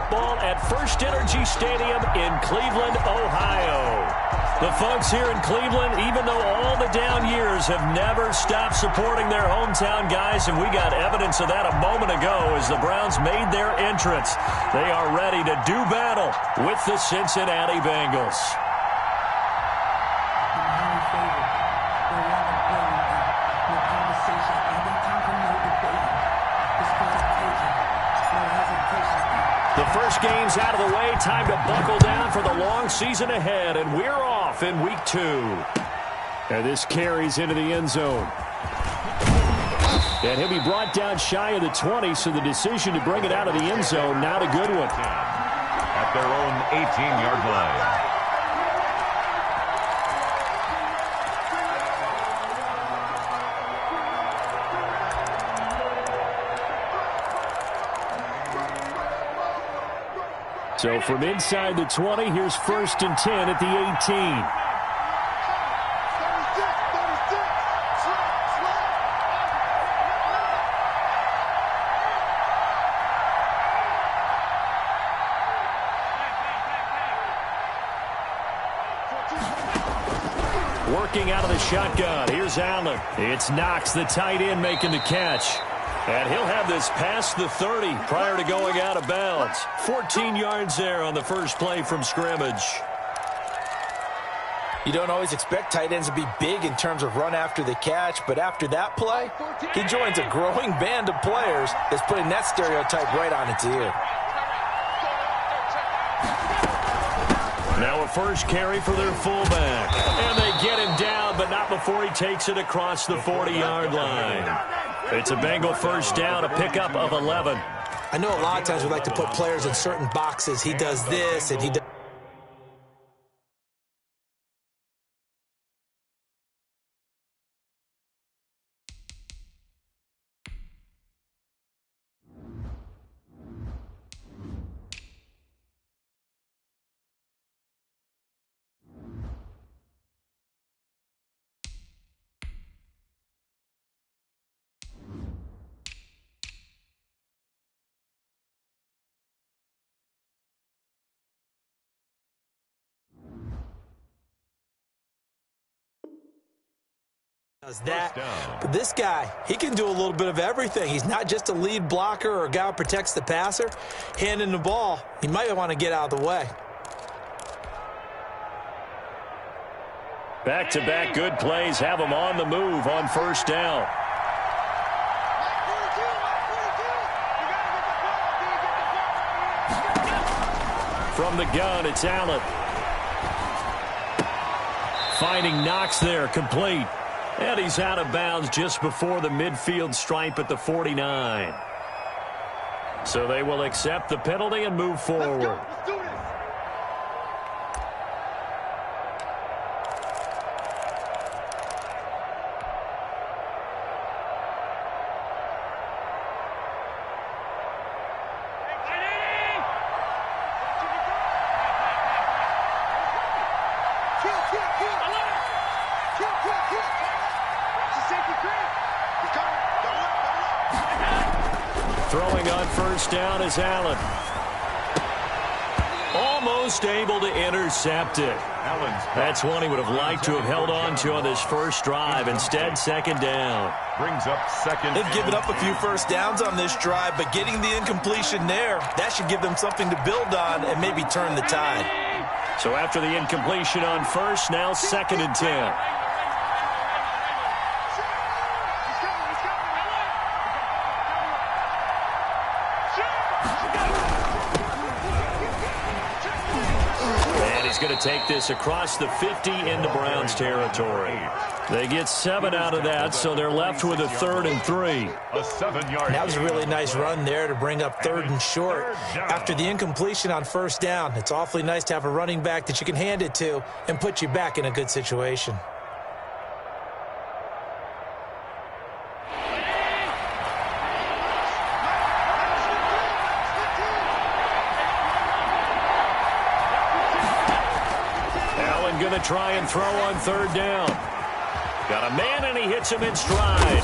football at First Energy Stadium in Cleveland, Ohio. The folks here in Cleveland, even though all the down years, have never stopped supporting their hometown guys, and we got evidence of that a moment ago as the Browns made their entrance. They are ready to do battle with the Cincinnati Bengals. The first game's out of the way. Time to buckle down for the long season ahead, and we're off in week 2. And this carries into the end zone. And he'll be brought down shy of the 20, so the decision to bring it out of the end zone, not a good one. At their own 18-yard line. So from inside the 20, here's 1st and 10 at the 18. Working out of the shotgun. Here's Allen. It's Knox, the tight end, making the catch. And he'll have this past the 30 prior to going out of bounds. 14 yards there on the first play from scrimmage. You don't always expect tight ends to be big in terms of run after the catch, but after that play, he joins a growing band of players that's putting that stereotype right on its ear. Now a first carry for their fullback. And they get him down, but not before he takes it across the 40-yard line. It's a Bengal first down, a pickup of 11. I know a lot of times we like to put players in certain boxes. He does this and he does. That, but this guy, he can do a little bit of everything. He's not just a lead blocker or a guy who protects the passer. Handing the ball, he might want to get out of the way. Back-to-back good plays have him on the move on first down. From the gun, it's Allen. Finding Knox there, complete. And he's out of bounds just before the midfield stripe at the 49. So they will accept the penalty and move forward. Let's do this. Throwing on first down is Allen. Almost able to intercept it. That's one he would have liked to have held on to on this first drive. Instead, second down. Brings up second. They've given up a few first downs on this drive, but getting the incompletion there, that should give them something to build on and maybe turn the tide. So after the incompletion on first, now 2nd and 10. Going to take this across the 50 into Browns territory. They get 7 out of that, so they're left with a 3rd and 3. A 7-yard. That was a really nice run there to bring up 3rd and short. After the incompletion on first down, it's awfully nice to have a running back that you can hand it to and put you back in a good situation. Going to try and throw on 3rd down. Got a man, and he hits him in stride.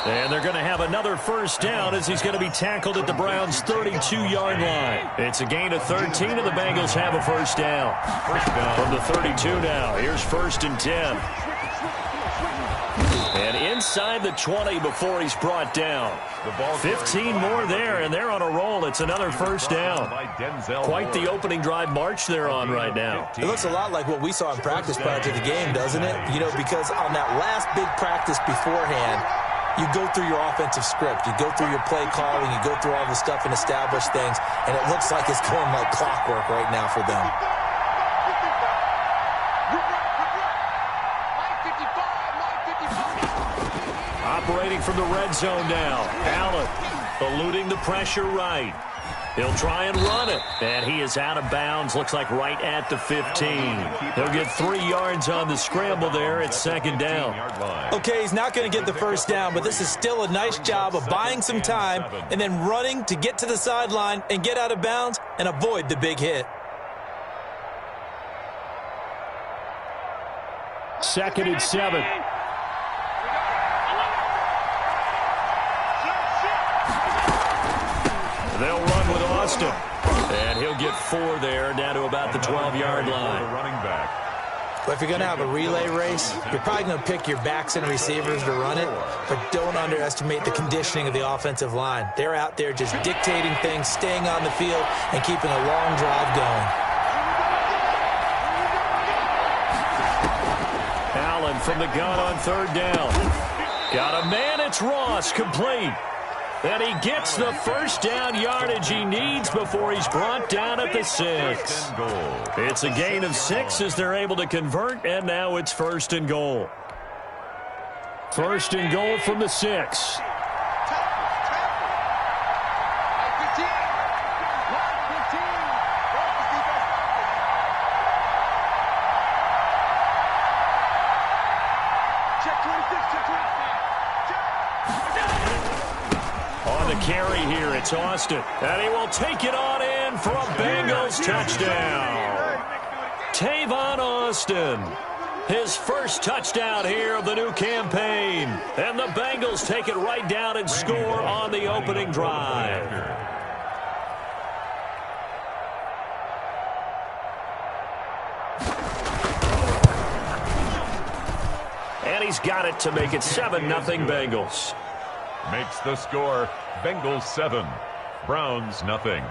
And they're going to have another first down as he's going to be tackled at the Browns' 32-yard line. It's a gain of 13, and the Bengals have a first down. First down from the 32 now. Here's 1st and 10. And inside the 20 before he's brought down. 15 more there, and they're on a roll. It's another first down. Quite the opening drive march they're on right now. It looks a lot like what we saw in practice prior to the game, doesn't it? You know, because on that last big practice beforehand, you go through your offensive script. You go through your play calling. You go through all the stuff and establish things, and it looks like it's going like clockwork right now for them. Operating from the red zone now. Allen eluding the pressure right. He'll try and run it. And he is out of bounds. Looks like right at the 15. He'll get 3 yards on the scramble there. It's 2nd down. Okay, he's not going to get the first down, but this is still a nice job of buying some time and then running to get to the sideline and get out of bounds and avoid the big hit. 2nd and 7. They'll run with Austin. And he'll get 4 there, down to about the 12-yard line. But if you're going to have a relay race, you're probably going to pick your backs and receivers to run it, but don't underestimate the conditioning of the offensive line. They're out there just dictating things, staying on the field, and keeping a long drive going. Allen from the gun on 3rd down. Got a man, it's Ross, complete. And he gets the first down yardage he needs before he's brought down at the 6. It's a gain of 6 as they're able to convert, and now it's 1st and goal. 1st and goal from the 6. Carry here, it's Austin, and he will take it on in for a Bengals touchdown. Tavon Austin, his first touchdown here of the new campaign, and the Bengals take it right down and score on the opening drive. And he's got it to make it 7-0 Bengals. Makes the score Bengals 7, Browns nothing.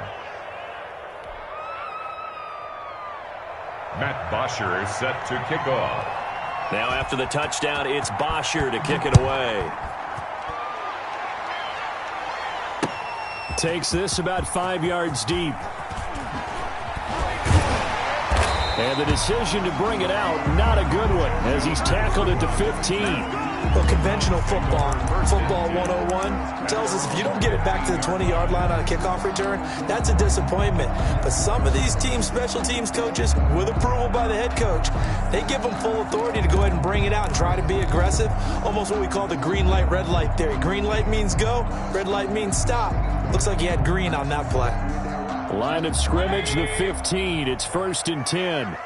Matt Bosher is set to kick off. Now after the touchdown, it's Bosher to kick it away. Takes this about 5 yards deep. And the decision to bring it out, not a good one, as he's tackled at the 15. Well, conventional football 101, tells us if you don't get it back to the 20-yard line on a kickoff return, that's a disappointment. But some of these team special teams coaches, with approval by the head coach, they give them full authority to go ahead and bring it out and try to be aggressive, almost what we call the green light, red light theory. Green light means go, red light means stop. Looks like he had green on that play. Line of scrimmage, the 15. It's 1st and 10.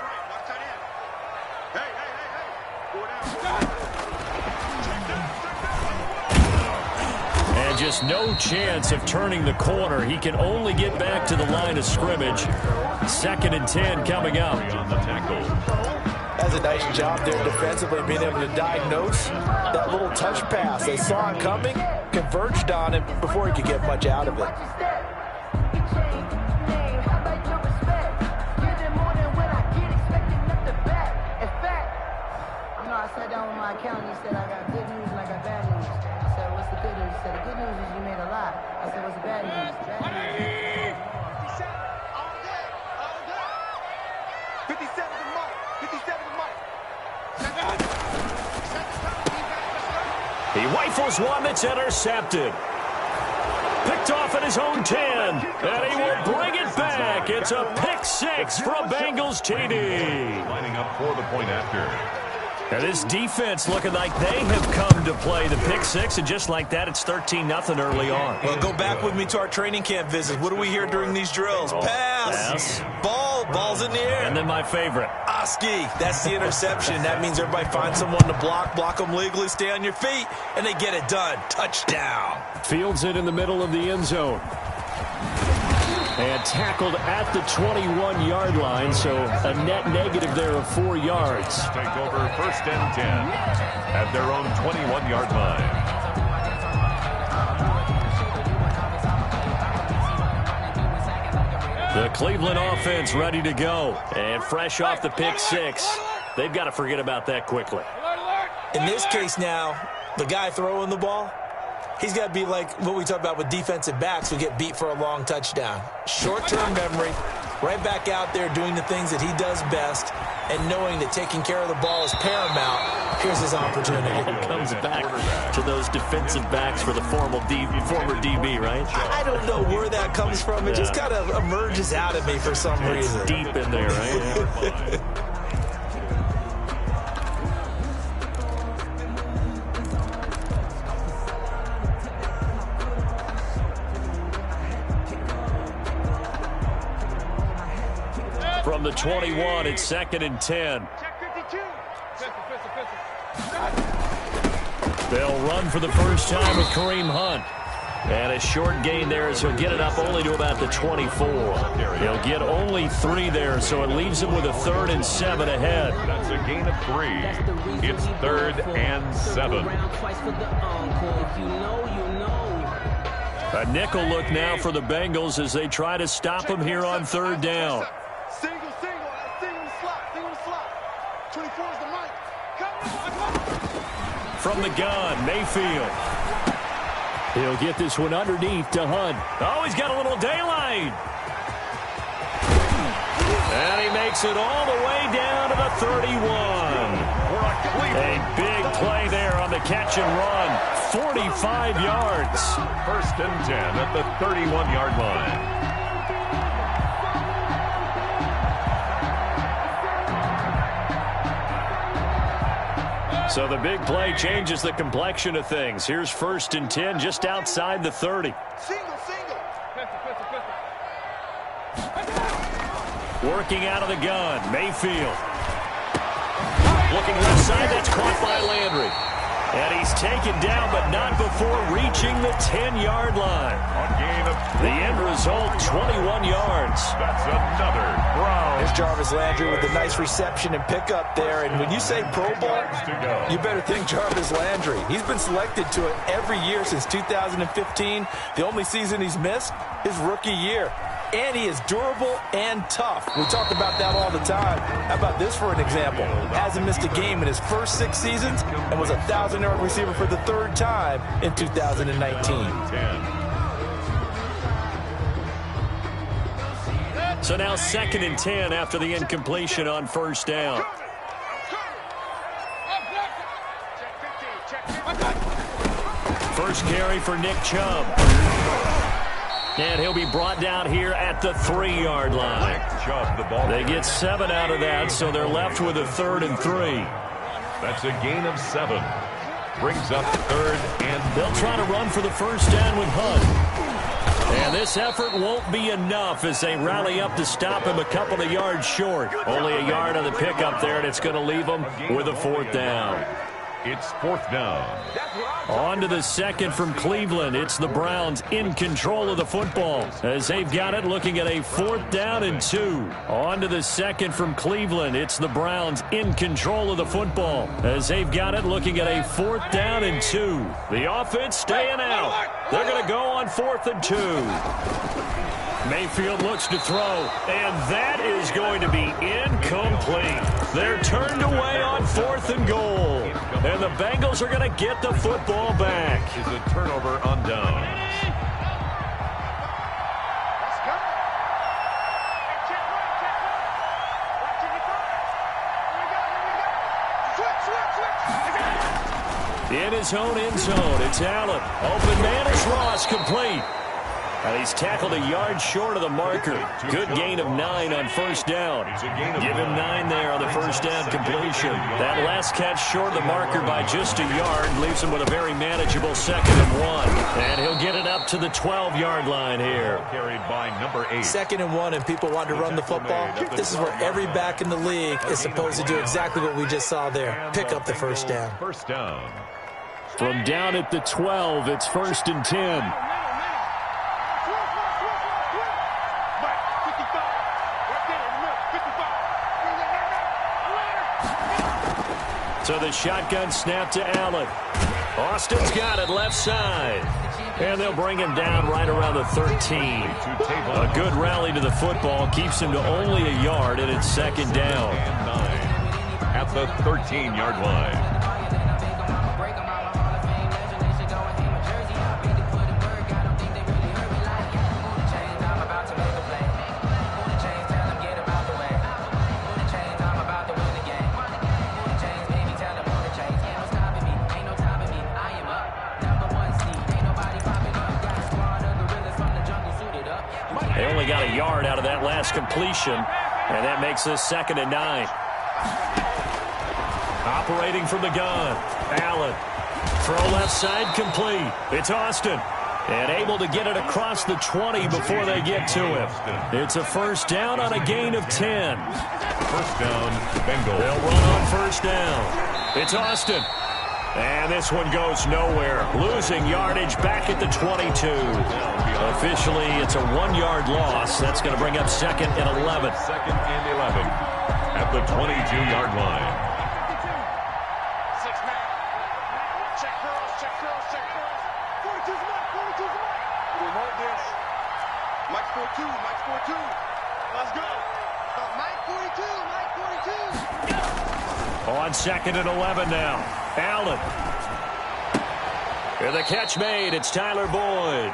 Just no chance of turning the corner. He can only get back to the line of scrimmage. 2nd and 10 coming up. That's a nice job there defensively, being able to diagnose that little touch pass. They saw it coming, converged on it before he could get much out of it. I sat down with my accountant. He said, I got good news and I got bad news. I said, what's the good news? He said, the good news is you made a lot. I said, what's the bad news? Bad news. 57 to Mike. 57 to Mike. He rifles one that's intercepted. Picked off at his own 10, and he will bring it back. It's a pick 6 for a Bengals TD. Lining up for the point after. And this defense looking like they have come to play the pick 6, and just like that, it's 13-0 early on. Well, go back with me to our training camp visits. What do we hear during these drills? Pound, Pass. Ball's in the air. And then my favorite. Oski, that's the interception. That means everybody finds someone to block them legally, stay on your feet, and they get it done. Touchdown. Fields it in the middle of the end zone. And tackled at the 21-yard line, so a net negative there of 4 yards. Take over 1st and 10 at their own 21-yard line. The Cleveland offense ready to go. And fresh off the pick 6. They've got to forget about that quickly. In this case now, the guy throwing the ball, he's got to be like what we talk about with defensive backs who get beat for a long touchdown. Short-term memory, right back out there doing the things that he does best, and knowing that taking care of the ball is paramount. Here's his opportunity. He comes back to those defensive backs for the former DB, right? I don't know where that comes from. It just kind of emerges out of me for some reason. It's deep in there, right? From the 21, it's 2nd and 10. They'll run for the first time with Kareem Hunt. And a short gain there, so he'll get it up only to about the 24. He'll get only 3 there, so it leaves him with a 3rd and 7 ahead. That's a gain of 3. It's 3rd and 7. A nickel look now for the Bengals as they try to stop him here on 3rd down. Single slot. 24 is the mic. From the gun, Mayfield. He'll get this one underneath to Hunt. Oh, he's got a little daylight. And he makes it all the way down to the 31. A big play there on the catch and run. 45 yards. 1st and 10 at the 31-yard line. So the big play changes the complexion of things. Here's 1st and 10 just outside the 30. Single. Working out of the gun, Mayfield. Looking left side, that's caught by Landry. And he's taken down, but not before reaching the 10-yard line. The end result, 21 yards. That's another Brown. There's Jarvis Landry with a nice reception and pickup there. And when you say Pro Bowl, you better think Jarvis Landry. He's been selected to it every year since 2015. The only season he's missed, his rookie year. And he is durable and tough. We talk about that all the time. How about this for an example? Hasn't missed a game in his first 6 seasons and was a 1,000-yard receiver for the 3rd time in 2019. So now 2nd and 10 after the incompletion on 1st down. First carry for Nick Chubb. And he'll be brought down here at the 3-yard line. They get 7 out of that, so they're left with a 3rd and 3. That's a gain of 7. Brings up 3rd and 3. They'll try to run for the first down with Hunt. And this effort won't be enough as they rally up to stop him a couple of yards short. Only a yard on the pickup there, and it's going to leave them with a 4th down. It's 4th down. On to the 2nd from Cleveland. It's the Browns in control of the football as they've got it looking at a 4th down and 2. On to the 2nd from Cleveland. It's the Browns in control of the football as they've got it looking at a 4th down and 2. The offense staying out. They're going to go on 4th and 2. Mayfield looks to throw, and that is going to be incomplete. They're turned away on 4th and goal, and the Bengals are going to get the football back. Is a turnover on downs. In his own end zone, it's Allen. Open man is Ross, complete. And he's tackled a yard short of the marker. Good gain of 9 on first down. Give him 9 there on the first down completion. That last catch short of the marker by just a yard leaves him with a very manageable 2nd and 1. And he'll get it up to the 12-yard line here. Carried by number 8. 2nd and 1, and people want to run the football. This is where every back in the league is supposed to do exactly what we just saw there. Pick up the first down. First down. From down at the 12, it's 1st and 10. So the shotgun snap to Allen. Austin's got it left side. And they'll bring him down right around the 13. A good rally to the football keeps him to only a yard, and it's 2nd down. And 9 at the 13-yard line. They only got a yard out of that last completion, and that makes this 2nd and 9. Operating from the gun, Allen. Throw left side complete. It's Austin. And able to get it across the 20 before they get to him. It's a first down on a gain of 10. First down, Bengals. They'll run on first down. It's Austin. And this one goes nowhere. Losing yardage back at the 22. Officially, it's a 1-yard loss. That's going to bring up 2nd and 11. 2nd and 11 at the 22-yard line. 6-man. Check curls, check curls, check curls. 42's Mike, 42's Mike. We want this. Mike 42, Mike 42. Let's go. Mike 42, Mike 42. On 2nd and 11 now. Allen. And the catch made. It's Tyler Boyd.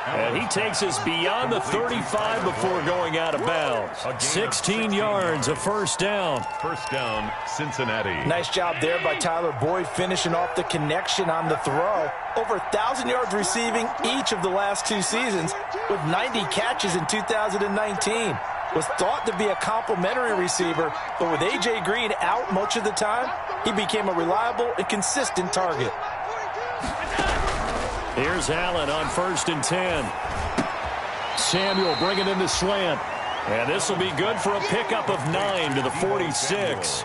And he takes us beyond the 35 before going out of bounds. 16 yards, a first down. First down, Cincinnati. Nice job there by Tyler Boyd finishing off the connection on the throw. Over 1,000 yards receiving each of the last 2 seasons with 90 catches in 2019. Was thought to be a complimentary receiver, but with A.J. Green out much of the time, he became a reliable and consistent target. Here's Allen on 1st and 10. Samuel bringing in the slant. And this will be good for a pickup of 9 to the 46.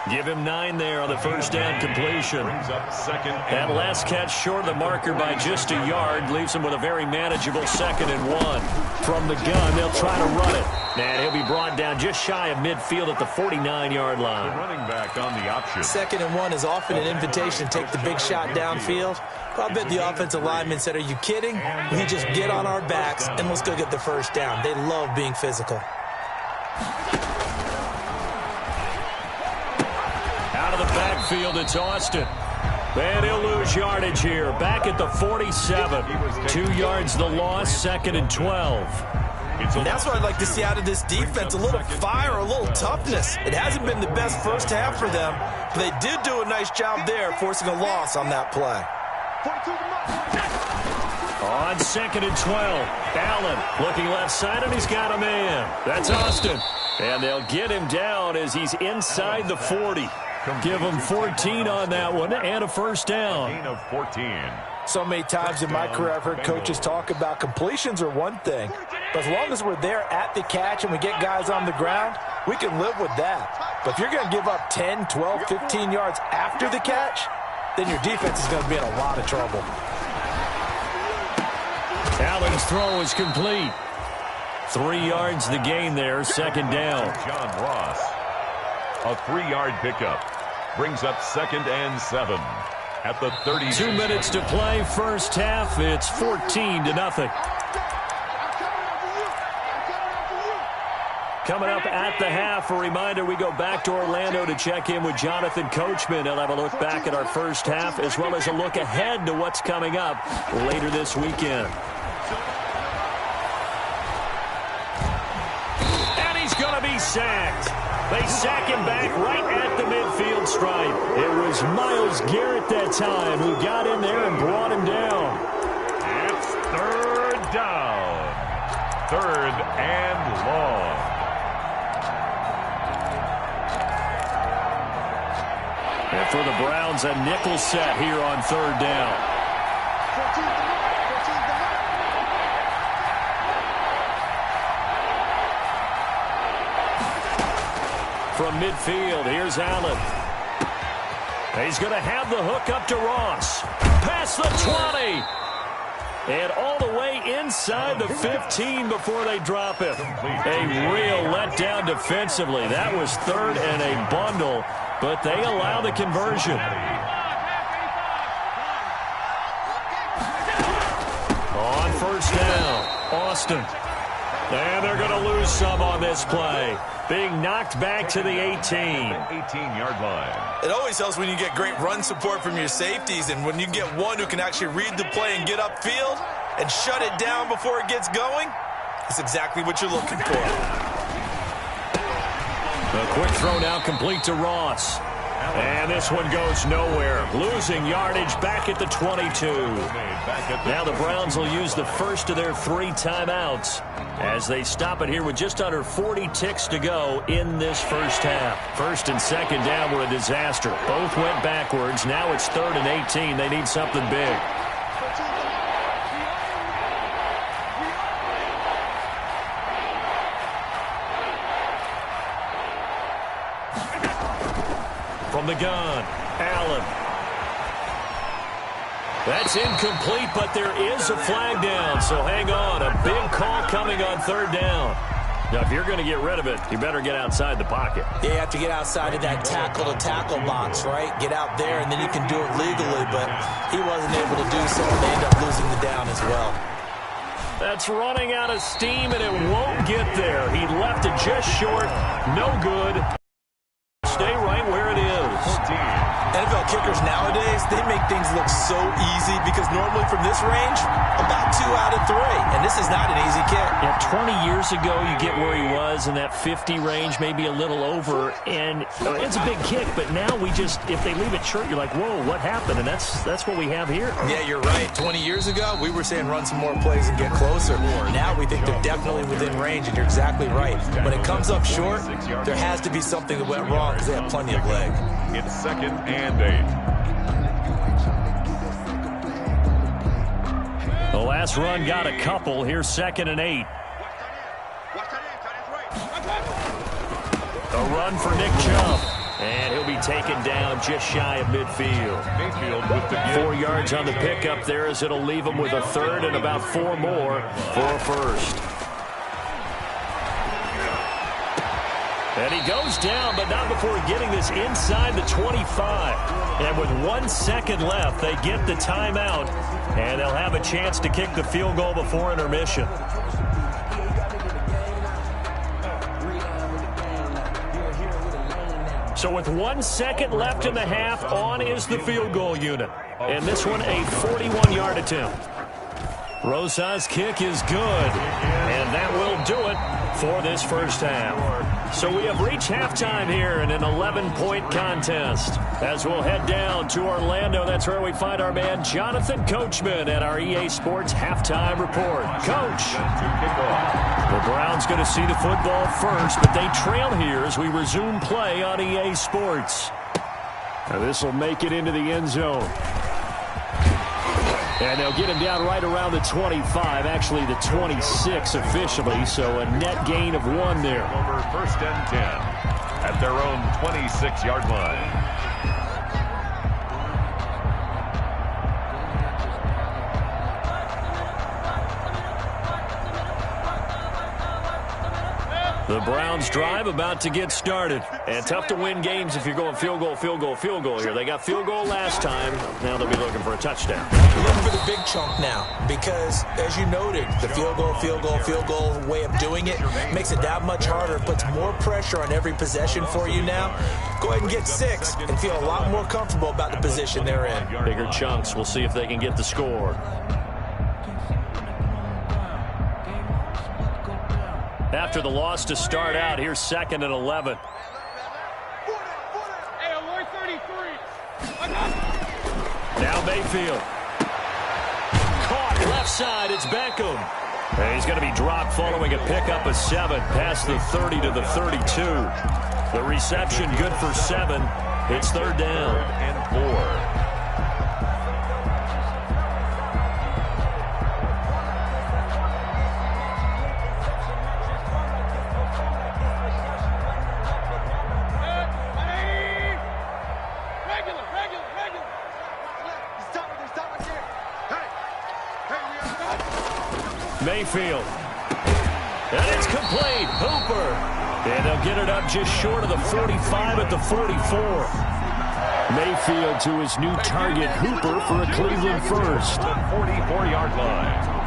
Give him 9 there on the first down completion. That last catch short of the marker by just a yard leaves him with a very manageable 2nd and 1. From the gun, they'll try to run it. And he'll be brought down just shy of midfield at the 49-yard line. The running back on the option. 2nd and 1 is often an invitation to take the big shot downfield. But I bet the offensive lineman said, are you kidding? We just get on our backs and let's go get the first down. They love being physical. Out of the backfield, it's Austin. And he'll lose yardage here. Back at the 47. 2 yards the loss, 2nd and 12. And that's what I'd like to see out of this defense, a little fire, a little toughness. It hasn't been the best first half for them, but they did do a nice job there, forcing a loss on that play. On 2nd and 12, Allen looking left side, and he's got a man. That's Austin. And they'll get him down as he's inside the 40. Give him 14 on that one and a first down. Gain of 14. So many times in my career I've heard coaches talk about completions are one thing, but as long as we're there at the catch and we get guys on the ground, we can live with that. But if you're going to give up 10, 12, 15 yards after the catch, then your defense is going to be in a lot of trouble. Allen's throw is complete. 3 yards the gain there, 2nd down. John Ross. A 3-yard pickup. Brings up 2nd and 7 at the 30. 2 minutes to play, first half. It's 14-0. Coming up at the half, a reminder, we go back to Orlando to check in with Jonathan Coachman. He'll have a look back at our first half as well as a look ahead to what's coming up later this weekend. And he's going to be sacked. They sack him back right at the midfield stripe. It was Myles Garrett that time who got in there and brought him down. It's 3rd down. 3rd and long. And for the Browns, a nickel set here on 3rd down. From midfield, here's Allen. He's going to have the hook up to Ross. Past the 20. And all the way inside the 15 before they drop it. A real letdown defensively. That was 3rd and a bundle, but they allow the conversion. On 1st down, Austin. And they're going to lose some on this play. Being knocked back to the 18. 18-yard line. It always helps when you get great run support from your safeties, and when you get one who can actually read the play and get upfield and shut it down before it gets going, that's exactly what you're looking for. A quick throw now complete to Ross. And this one goes nowhere. Losing yardage back at the 22. Now the Browns will use the first of their 3 timeouts as they stop it here with just under 40 ticks to go in this first half. 1st and 2nd down were a disaster. Both went backwards. Now it's 3rd and 18. They need something big. From the gun, Allen. That's incomplete, but there is a flag down, so hang on. A big call coming on 3rd down. Now, if you're going to get rid of it, you better get outside the pocket. Yeah, you have to get outside of that tackle-to-tackle box, right? Get out there, and then you can do it legally, but he wasn't able to do so, and they end up losing the down as well. That's running out of steam, and it won't get there. He left it just short. No good. Stay right where it is. NFL kickers nowadays, they make things look so easy because normally from this range, about 2 out of 3. And this is not an easy kick. Yeah, 20 years ago, you get where he was in that 50 range, maybe a little over. And it's a big kick, but now we just, if they leave it short, you're like, whoa, what happened? And that's what we have here. Yeah, you're right. 20 years ago, we were saying run some more plays and get closer. Now we think they're definitely within range, and you're exactly right. When it comes up short, there has to be something that went wrong because they have plenty of leg. It's 2nd and 8. The last run got a couple. Here's 2nd and 8. A run for Nick Chubb. And he'll be taken down just shy of midfield. Mayfield with the 4 yards on the pickup there as it'll leave him with a 3rd and about 4 more for a 1st. And he goes down, but not before getting this inside the 25. And with 1 second left, they get the timeout, and they'll have a chance to kick the field goal before intermission. So with 1 second left in the half, on is the field goal unit. And this one a 41-yard attempt. Rosa's kick is good, and that will do it for this first half. So we have reached halftime here in an 11-point contest. As we'll head down to Orlando, that's where we find our man Jonathan Coachman at our EA Sports Halftime Report. Coach, the Browns going to see the football first, but they trail here as we resume play on EA Sports. Now this will make it into the end zone. And they'll get him down right around the 25, actually the 26 officially, so a net gain of 1 there. Over 1st and 10 at their own 26-yard line. The Browns drive about to get started. And tough to win games if you're going field goal, field goal, field goal here. They got field goal last time. Now they'll be looking for a touchdown. You're looking for the big chunk now because, as you noted, the field goal way of doing it makes it that much harder. It puts more pressure on every possession for you now. Go ahead and get 6 and feel a lot more comfortable about the position they're in. Bigger chunks. We'll see if they can get the score. After the loss to start out, here's 2nd and 11. Now Mayfield. Caught left side, it's Beckham. And he's going to be dropped following a pickup of 7 past the 30 to the 32. The reception good for 7. It's 3rd down. 3rd and 4. Mayfield. And it's complete. Hooper. And they'll get it up just short of the 45 at the 44. Mayfield to his new target, Hooper, for a Cleveland first. The 44-yard line.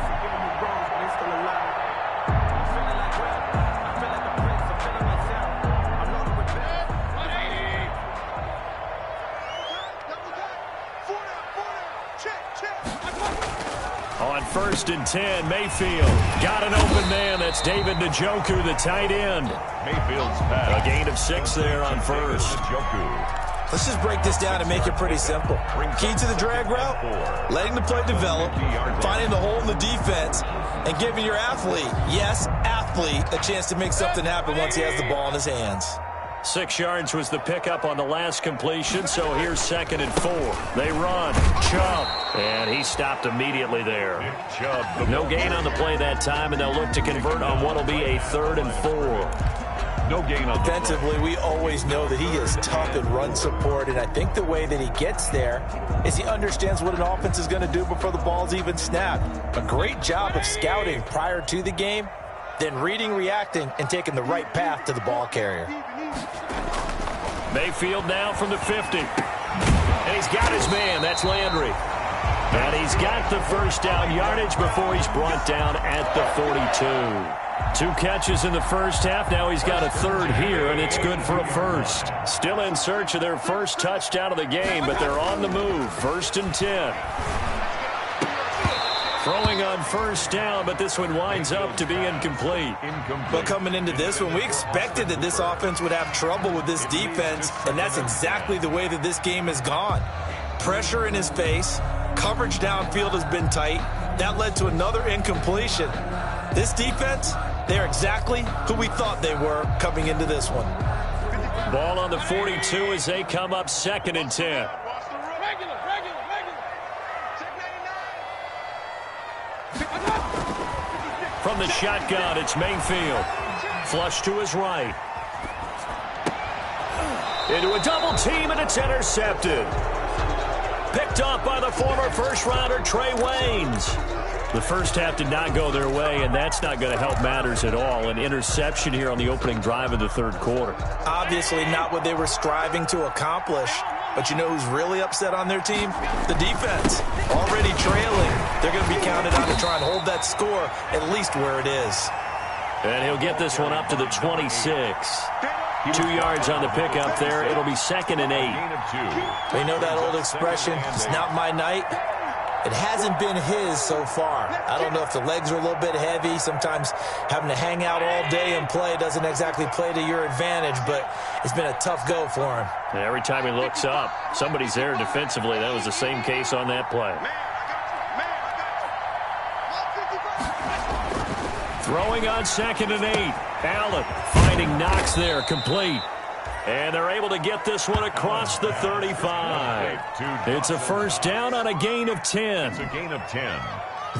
On 1st and 10, Mayfield got an open man. That's David Njoku, the tight end. Mayfield's pass. A gain of 6 there on 1st. Njoku. Let's just break this down and make it pretty simple. Key to the drag route, letting the play develop, finding the hole in the defense, and giving your athlete, yes, athlete, a chance to make something happen once he has the ball in his hands. 6 yards was the pickup on the last completion, so here's 2nd and 4. They run. Chubb. And he stopped immediately there. Chubb. No gain on the play that time, and they'll look to convert on what will be a 3rd and 4. No gain on the Defensively, we always know that he is tough in run support, and I think the way that he gets there is he understands what an offense is going to do before the ball's even snapped. A great job of scouting prior to the game, then reading, reacting, and taking the right path to the ball carrier. Mayfield now from the 50. And he's got his man. That's Landry. And he's got the first down yardage before he's brought down at the 42. 2 catches in the first half. Now he's got a 3rd here, and it's good for a first. Still in search of their first touchdown of the game, but they're on the move. 1st and 10. Throwing on 1st down, but this one winds up to be incomplete. But coming into this one, we expected that this offense would have trouble with this defense, and that's exactly the way that this game has gone. Pressure in his face, coverage downfield has been tight. That led to another incompletion. This defense, they're exactly who we thought they were coming into this one. Ball on the 42 as they come up 2nd and 10. From the shotgun, it's Mayfield. Flush to his right. Into a double team, and it's intercepted. Picked off by the former first-rounder Trey Waynes. The first half did not go their way, and that's not going to help matters at all. An interception here on the opening drive of the 3rd quarter. Obviously not what they were striving to accomplish. But you know who's really upset on their team? The defense. Already trailing. They're going to be counted on to try and hold that score at least where it is. And he'll get this one up to the 26. 2 yards on the pickup there. It'll be 2nd and 8. They know that old expression, it's not my night. It hasn't been his so far. I don't know if the legs are a little bit heavy. Sometimes having to hang out all day and play doesn't exactly play to your advantage, but it's been a tough go for him. Every time he looks up, somebody's there defensively. That was the same case on that play. Throwing on 2nd and 8. Allen finding Knox there, complete. And they're able to get this one across the 35. It's a first down on a gain of 10. It's a gain of 10.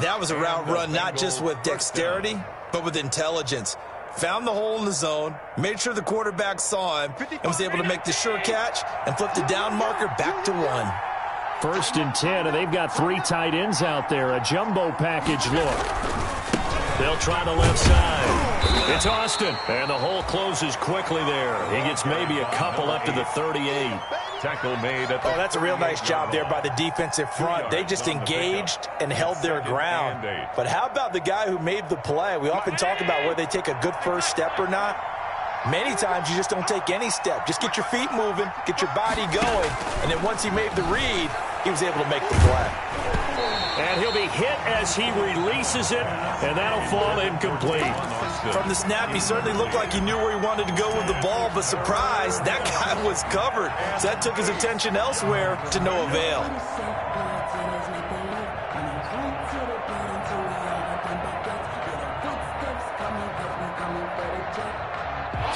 That was a route run not just with dexterity, but with intelligence. Found the hole in the zone, made sure the quarterback saw him, and was able to make the sure catch and flip the down marker back to 1. 1st and 10, and they've got 3 tight ends out there. A jumbo package look. They'll try the left side. It's Austin. And the hole closes quickly there. He gets maybe a couple up to the 38. Tackle made at the that's a real nice job there by the defensive front. They just engaged and held their ground. But how about the guy who made the play? We often talk about whether they take a good first step or not. Many times you just don't take any step. Just get your feet moving, get your body going, and then once he made the read, he was able to make the play. And he'll be hit as he releases it, and that'll fall incomplete. From the snap, he certainly looked like he knew where he wanted to go with the ball, but surprise, that guy was covered. So that took his attention elsewhere to no avail.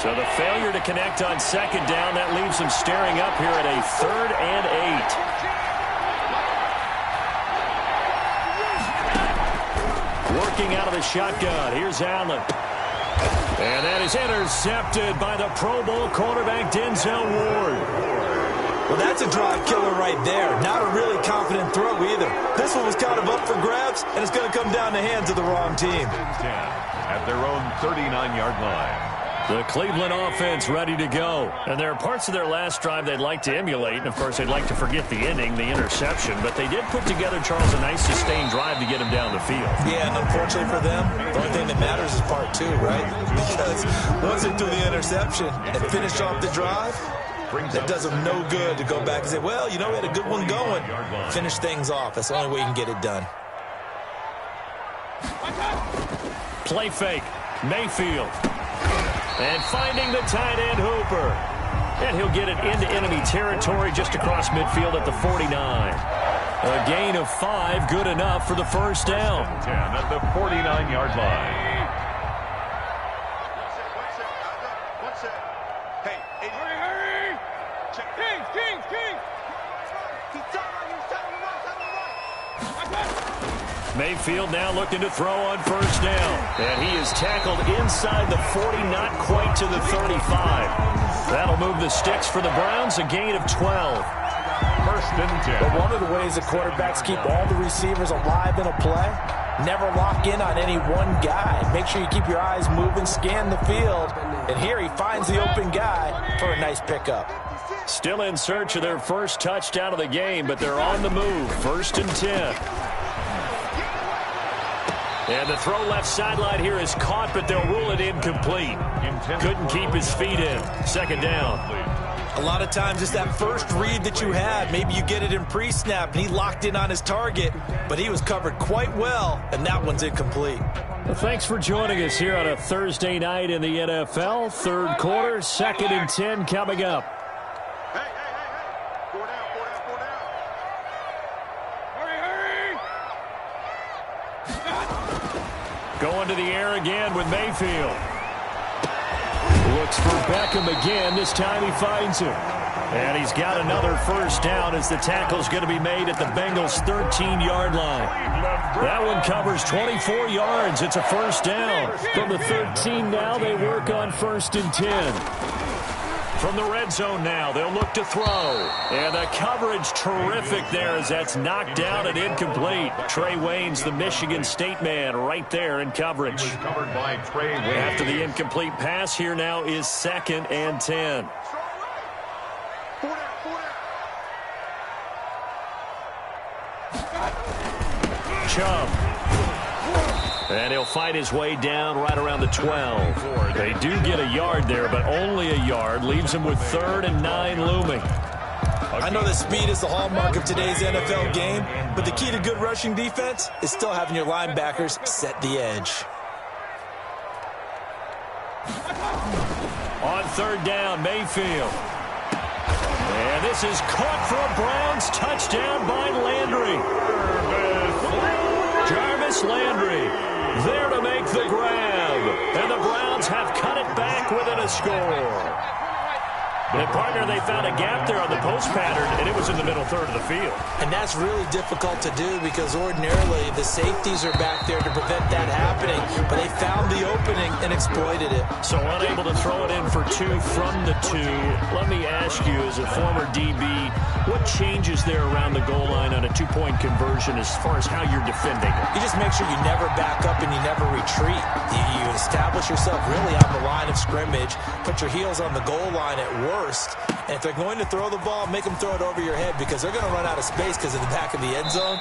So the failure to connect on second down, that leaves him staring up here at a 3rd and 8. Working out of the shotgun. Here's Allen. And that is intercepted by the Pro Bowl quarterback Denzel Ward. Well, that's a drive killer right there. Not a really confident throw either. This one was kind of up for grabs, and it's going to come down the hands of the wrong team. At their own 39-yard line. The Cleveland offense ready to go. And there are parts of their last drive they'd like to emulate. And, of course, they'd like to forget the ending, the interception. But they did put together, Charles, a nice sustained drive to get him down the field. Yeah, and unfortunately for them, the only thing that matters is part 2, right? Because once they do the interception and finish off the drive, that does them no good to go back and say, well, you know, we had a good one going. Finish things off. That's the only way you can get it done. Play fake. Mayfield. And finding the tight end, Hooper. And he'll get it into enemy territory just across midfield at the 49. A gain of 5, good enough for the first down. 10 at the 49-yard line. One sec. Hey, hurry! Check. Kings! He's Mayfield now looking to throw on first down. And he is tackled inside the 40, not quite to the 35. That'll move the sticks for the Browns, a gain of 12. First and 10. But one of the ways the quarterbacks keep all the receivers alive in a play, never lock in on any one guy. Make sure you keep your eyes moving, scan the field. And here he finds the open guy for a nice pickup. Still in search of their first touchdown of the game, but they're on the move. First and 10. And the throw left sideline here is caught, but they'll rule it incomplete. Couldn't keep his feet in. Second down. A lot of times it's that first read that you had. Maybe you get it in pre-snap, and he locked in on his target, but he was covered quite well, and that one's incomplete. Well, thanks for joining us here on a Thursday night in the NFL. Third quarter, 2nd and 10 coming up. Hey. Four down. Going to the air again with Mayfield. Looks for Beckham again. This time he finds him. And he's got another first down as the tackle's going to be made at the Bengals' 13-yard line. That one covers 24 yards. It's a first down. From the 13 now, they work on 1st and 10. From the red zone now, they'll look to throw. And the coverage terrific there as that's knocked down and incomplete. Trey Waynes, the Michigan State man, right there in coverage. Covered by Trey Waynes. After the incomplete pass, here now is 2nd and 10. Chubb. And he'll fight his way down right around the 12. They do get a yard there, but only a yard. Leaves him with 3rd and 9 looming. I know that speed is the hallmark of today's NFL game, but the key to good rushing defense is still having your linebackers set the edge. On 3rd down, Mayfield. And this is caught for a Browns touchdown by Landry. Jarvis Landry there to make the grab. And the Browns have cut it back within a score. And partner, they found a gap there on the post pattern, and it was in the middle third of the field. And that's really difficult to do because ordinarily the safeties are back there to prevent that happening, but they found the opening and exploited it. So unable to throw it in for 2 from the 2. Let me ask you, as a former DB, what changes there around the goal line on a 2-point conversion as far as how you're defending it? You just make sure you never back up and you never retreat. You establish yourself really on the line of scrimmage, put your heels on the goal line at worst. And if they're going to throw the ball, make them throw it over your head because they're going to run out of space because of the back of the end zone.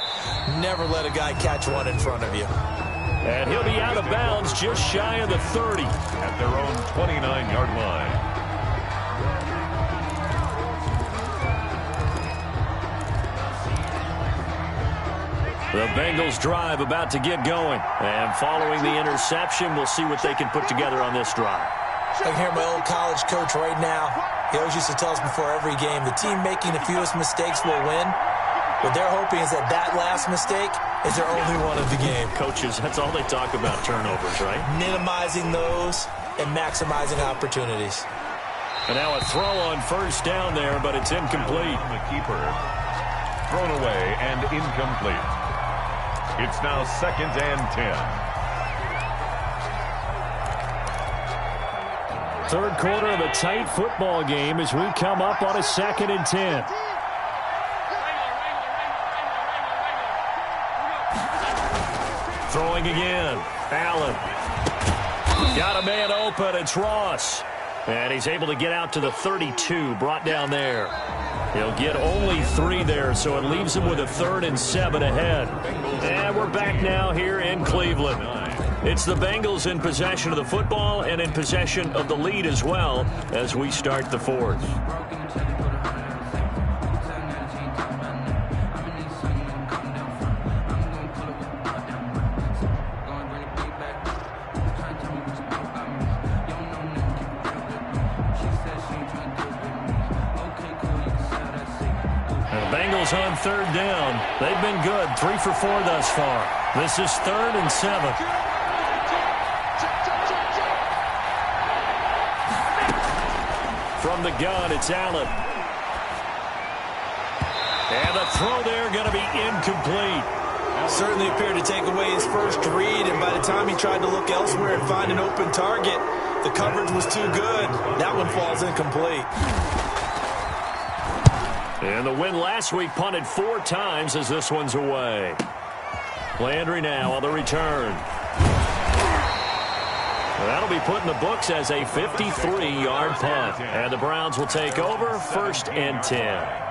Never let a guy catch one in front of you. And he'll be out of bounds just shy of the 30. At their own 29-yard line. The Bengals drive about to get going. And following the interception, we'll see what they can put together on this drive. I can hear my old college coach right now. He always used to tell us before every game, the team making the fewest mistakes will win. What they're hoping is that that last mistake is their only one of the game. Coaches, that's all they talk about, turnovers, right? Minimizing those and maximizing opportunities. And now a throw on first down there, but it's incomplete. The keeper. Thrown away and incomplete. It's now 2nd and 10. Third quarter of a tight football game as we come up on a 2nd and 10. Throwing again. Allen. Got a man open. It's Ross. And he's able to get out to the 32. Brought down there. He'll get only 3 there, so it leaves him with a 3rd and 7 ahead. And we're back now here in Cleveland. It's the Bengals in possession of the football and in possession of the lead as well as we start the 4th. On 3rd down. They've been good. 3 for 4 thus far. This is 3rd and 7. From the gun, it's Allen. And the throw there going to be incomplete. Certainly appeared to take away his first read, and by the time he tried to look elsewhere and find an open target, the coverage was too good. That one falls incomplete. And the win last week punted 4 times as this one's away. Landry now on the return. That'll be put in the books as a 53-yard punt. And the Browns will take over 1st and 10.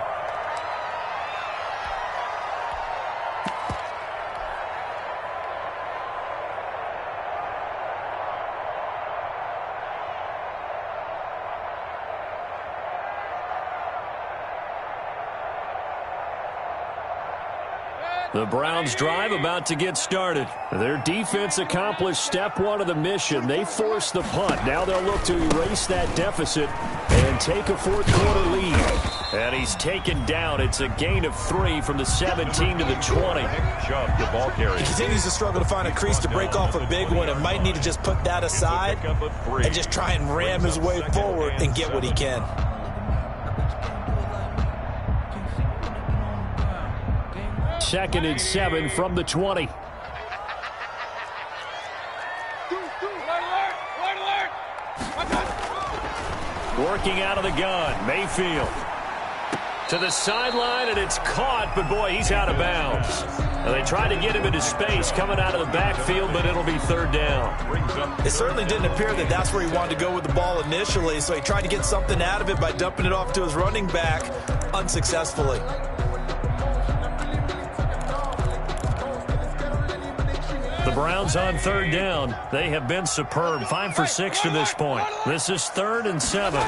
The Browns drive about to get started. Their defense accomplished step 1 of the mission. They forced the punt. Now they'll look to erase that deficit and take a 4th quarter lead. And he's taken down. It's a gain of 3 from the 17 to the 20. Chubb, the ball carrier. He continues to struggle to find a crease to break off a big one and might need to just put that aside and just try and ram his way forward and get what he can. 2nd and 7 from the 20. Working out of the gun, Mayfield. To the sideline, and it's caught, but boy, he's out of bounds. And they tried to get him into space coming out of the backfield, but it'll be 3rd down. It certainly didn't appear that that's where he wanted to go with the ball initially, so he tried to get something out of it by dumping it off to his running back unsuccessfully. The Browns on 3rd down. They have been superb. 5 for 6 to this point. This is 3rd and 7.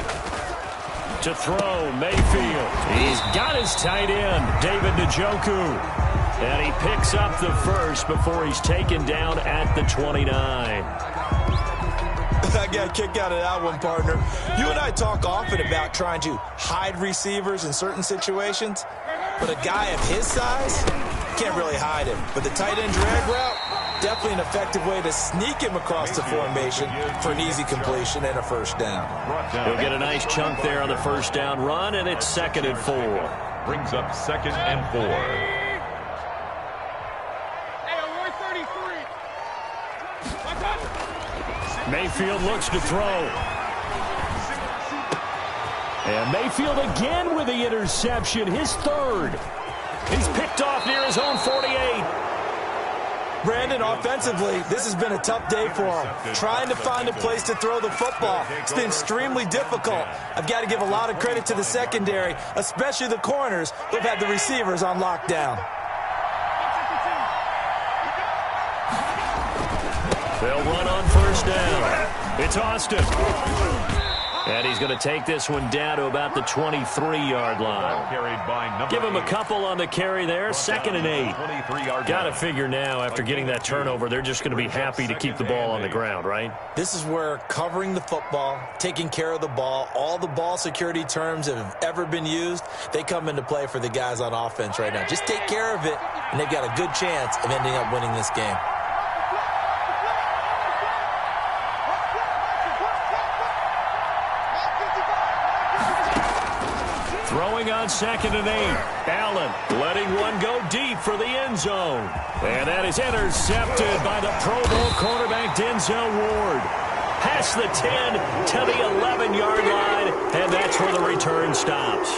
To throw, Mayfield. He's got his tight end, David Njoku. And he picks up the first before he's taken down at the 29. I got a kick out of that one, partner. You and I talk often about trying to hide receivers in certain situations, but a guy of his size can't really hide him. But the tight end drag route, definitely an effective way to sneak him across the formation for an easy completion and a 1st down. He'll get a nice chunk there on the 1st down run, and it's 2nd and 4. Brings up 2nd and 4. Mayfield looks to throw. And Mayfield again with the interception, his 3rd. He's picked off near his own 48. Brandon, offensively, this has been a tough day for him. Trying to find a place to throw the football. It's been extremely difficult. I've got to give a lot of credit to the secondary, especially the corners who've had the receivers on lockdown. They'll run on 1st down. It's Austin. And he's going to take this one down to about the 23-yard line. Carried by Give him a 8. couple on the carry there. 2nd and 8. 23-yard Got to line. figure now, after getting that turnover, they're just going to be happy to keep the ball on the ground, right? This is where covering the football, taking care of the ball, all the ball security terms that have ever been used, they come into play for the guys on offense right now. Just take care of it, and they've got a good chance of ending up winning this game. Throwing on 2nd and 8. Allen letting one go deep for the end zone. And that is intercepted by the Pro Bowl cornerback Denzel Ward. Past the 10 to the 11-yard line, and that's where the return stops.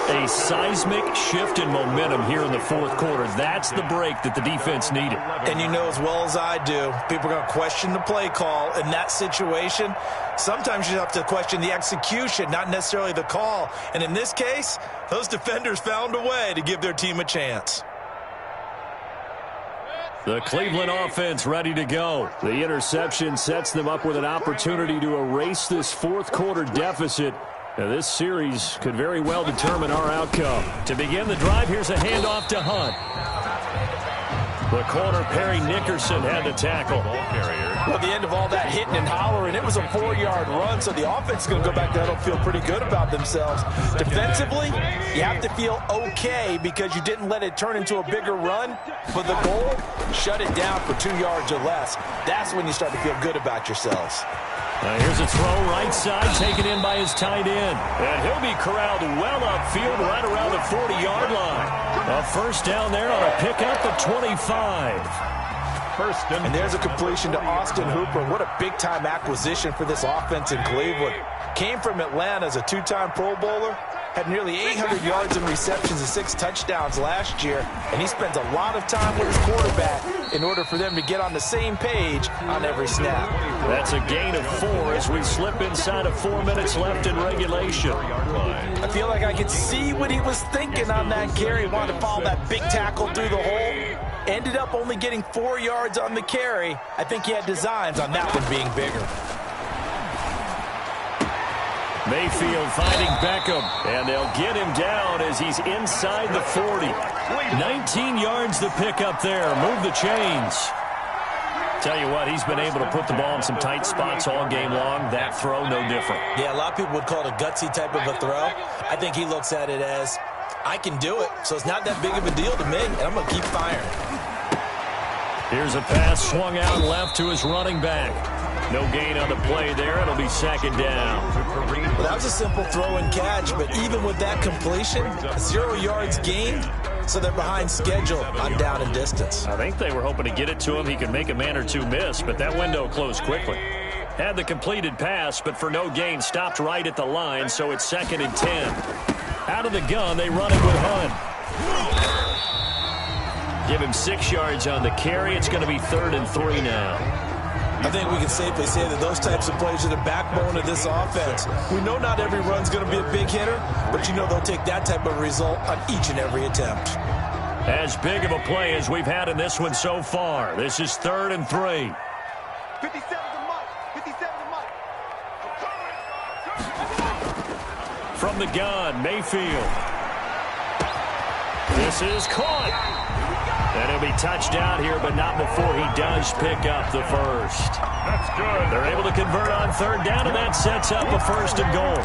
A seismic shift in momentum here in the fourth quarter. That's the break that the defense needed. And you know as well as I do, people are going to question the play call in that situation. Sometimes you have to question the execution, not necessarily the call. And in this case, those defenders found a way to give their team a chance. The Cleveland offense ready to go. The interception sets them up with an opportunity to erase this fourth quarter deficit. Now, this series could very well determine our outcome. To begin the drive, here's a handoff to Hunt. The corner, Perry Nickerson, had to tackle. Well, at the end of all that hitting and hollering, it was a 4-yard run, so the offense is going to go back there and feel pretty good about themselves. Defensively, you have to feel okay because you didn't let it turn into a bigger run. But the goal, shut it down for 2 yards or less. That's when you start to feel good about yourselves. Here's a throw right side, taken in by his tight end. And he'll be corralled well upfield right around the 40-yard line. A first down there on a pickup of 25. And there's a completion to Austin Hooper. What a big-time acquisition for this offense in Cleveland. Came from Atlanta as a 2-time Pro Bowler. Had nearly 800 yards in receptions and 6 touchdowns last year. And he spends a lot of time with his quarterback in order for them to get on the same page on every snap. That's a gain of 4 as we slip inside of 4 minutes left in regulation. I feel like I could see what he was thinking on that carry. Wanted to follow that big tackle through the hole. Ended up only getting 4 yards on the carry. I think he had designs on that one being bigger. Mayfield finding Beckham, and they'll get him down as he's inside the 40. 19 yards to pick up there. Move the chains. Tell you what, he's been able to put the ball in some tight spots all game long. That throw, no different. Yeah, a lot of people would call it a gutsy type of a throw. I think he looks at it as, I can do it, so it's not that big of a deal to me, and I'm going to keep firing. Here's a pass swung out left to his running back. No gain on the play there. It'll be 2nd down. Well, that was a simple throw and catch, but even with that completion, 0 yards gained, so they're behind schedule on down and distance. I think they were hoping to get it to him. He could make a man or two miss, but that window closed quickly. Had the completed pass, but for no gain, stopped right at the line, so it's 2nd and 10. Out of the gun, they run it with Hunt. Give him 6 yards on the carry. It's going to be 3rd and 3 now. I think we can safely say that those types of plays are the backbone of this offense. We know not every run's going to be a big hitter, but you know they'll take that type of result on each and every attempt. As big of a play as we've had in this one so far. This is 3rd and 3. 57 to Mike. 57 to Mike. From the gun, Mayfield. This is caught. And he'll be touched out here, but not before he does pick up the first. That's good. They're able to convert on 3rd down, and that sets up a 1st and goal.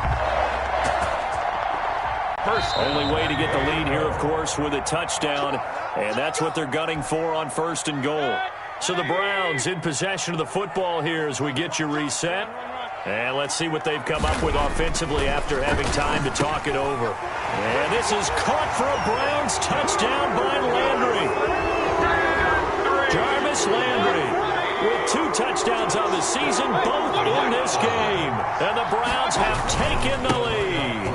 Only way to get the lead here, of course, with a touchdown, and that's what they're gunning for on 1st and goal. So the Browns in possession of the football here as we get you reset. And let's see what they've come up with offensively after having time to talk it over. And this is caught for a Browns touchdown by Landry. Jarvis Landry with 2 touchdowns on the season, both in this game. And the Browns have taken the lead.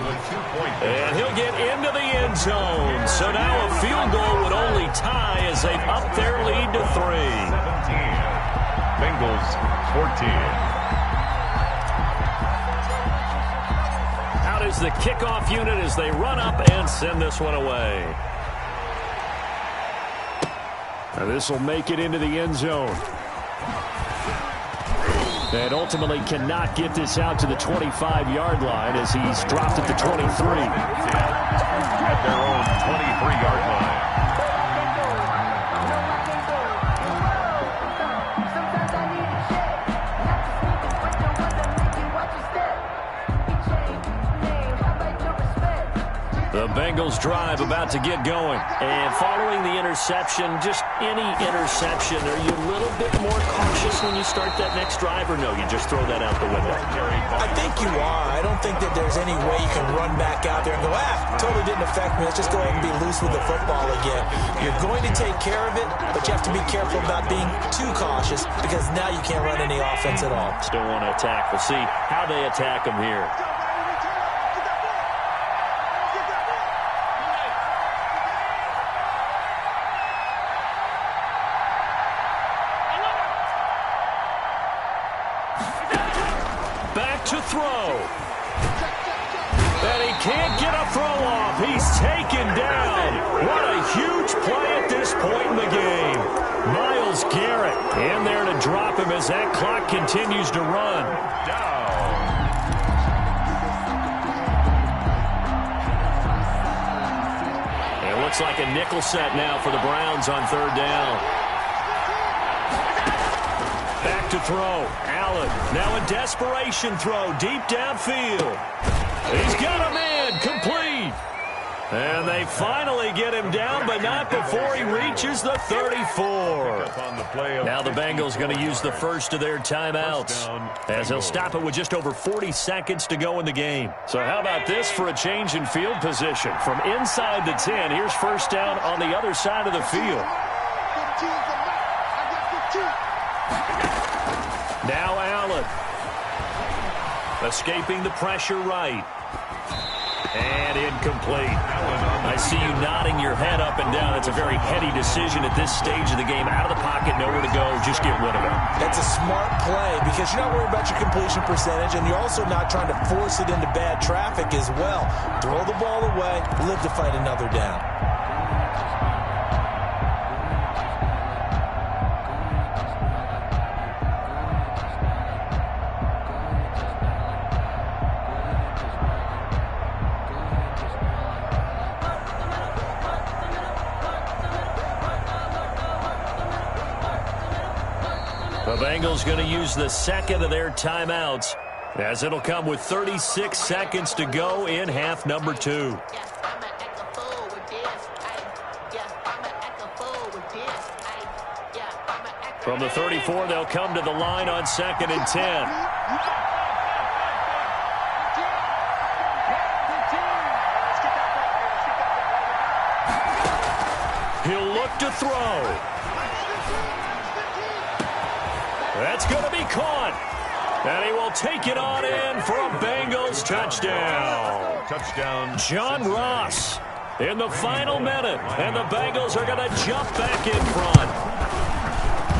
And he'll get into the end zone. So now a field goal would only tie as they've upped their lead to 3. 17. Bengals 14. Out is the kickoff unit as they run up and send this one away. Now this will make it into the end zone. And ultimately cannot get this out to the 25-yard line as he's dropped at the 23. At their own 23-yard line. The Bengals drive about to get going. And following the interception, just any interception, are you a little bit more cautious when you start that next drive, or no, you just throw that out the window? I think you are. I don't think that there's any way you can run back out there and go, totally didn't affect me. Let's just go ahead and be loose with the football again. You're going to take care of it, but you have to be careful about being too cautious because now you can't run any offense at all. Still want to attack. We'll see how they attack them here. To throw. And he can't get a throw off. He's taken down. What a huge play at this point in the game. Myles Garrett in there to drop him as that clock continues to run. It looks like a nickel set now for the Browns on third down. Back to throw. Allen now a desperation throw deep downfield. He's got a man complete. And they finally get him down, but not before he reaches the 34. Now the Bengals going to use the first of their timeouts as they'll stop it with just over 40 seconds to go in the game. So how about this for a change in field position? From inside the 10, here's first down on the other side of the field. Now Allen. Escaping the pressure right. And incomplete. I see you nodding your head up and down. It's a very heady decision at this stage of the game. Out of the pocket, nowhere to go. Just get rid of it. That's a smart play because you're not worried about your completion percentage, and you're also not trying to force it into bad traffic as well. Throw the ball away, live to fight another down. The Bengals going to use the second of their timeouts as it'll come with 36 seconds to go in half number 2. From the 34, they'll come to the line on 2nd and 10. He'll look to throw. That's going to be caught. And he will take it on in for a Bengals touchdown. Touchdown. John Ross in the final minute. And the Bengals are going to jump back in front.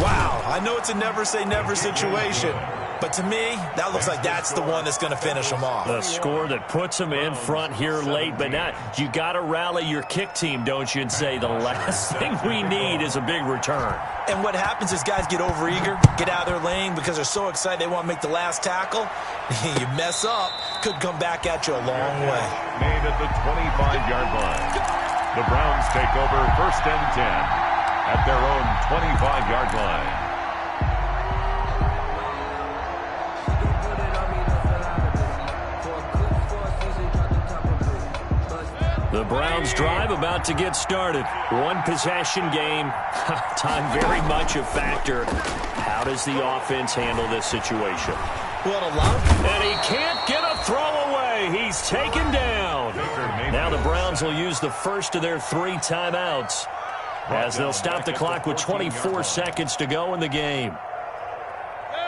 Wow, I know it's a never-say-never situation, but to me, that looks like that's the one that's going to finish them off. The score that puts them in front here late, but now you got to rally your kick team, don't you, and say the last thing we need is a big return. And what happens is guys get overeager, get out of their lane because they're so excited they want to make the last tackle. You mess up, could come back at you a long way. Made at the 25-yard line. The Browns take over 1st and 10 at their own 25-yard line. The Browns drive about to get started. One possession game. Time very much a factor. How does the offense handle this situation? Well, a lot. And he can't get a throw away. He's taken down. Now the Browns will use the first of their 3 timeouts as they'll stop the clock with 24 seconds to go in the game.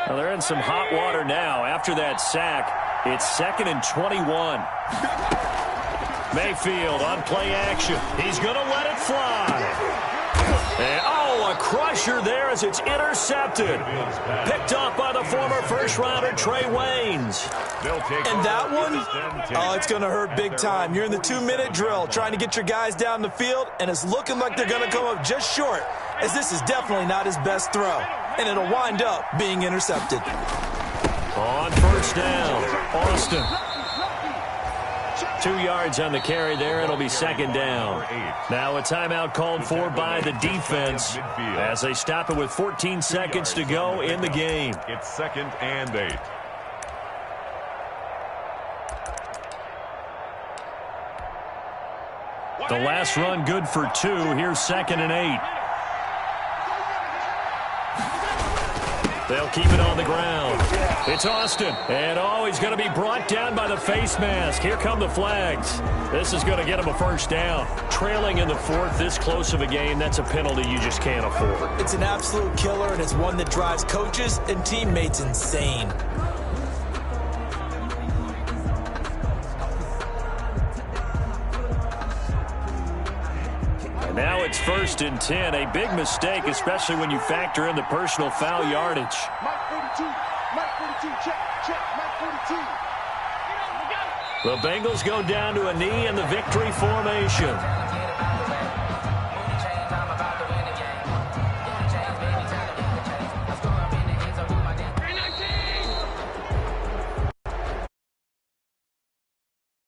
Well, they're in some hot water now. After that sack, it's 2nd and 21. Mayfield on play action. He's going to let it fly. And, a crusher there as it's intercepted. Picked up by the former first-rounder Trey Waynes. And that one, it's going to hurt big time. You're in the 2-minute drill trying to get your guys down the field, and it's looking like they're going to come up just short, as this is definitely not his best throw. And it'll wind up being intercepted. On first down, Austin. 2 yards on the carry there. It'll be second down. Now a timeout called for by the defense as they stop it with 14 seconds to go in the game. It's 2nd and 8. The last run good for 2. Here's 2nd and 8. They'll keep it on the ground. It's Austin. And, he's going to be brought down by the face mask. Here come the flags. This is going to get him a first down. Trailing in the 4th, this close of a game, that's a penalty you just can't afford. It's an absolute killer, and it's one that drives coaches and teammates insane. Now it's 1st and 10. A big mistake, especially when you factor in the personal foul yardage. Mike 42. Mike 42. Check. Mike 42. The Bengals go down to a knee in the victory formation.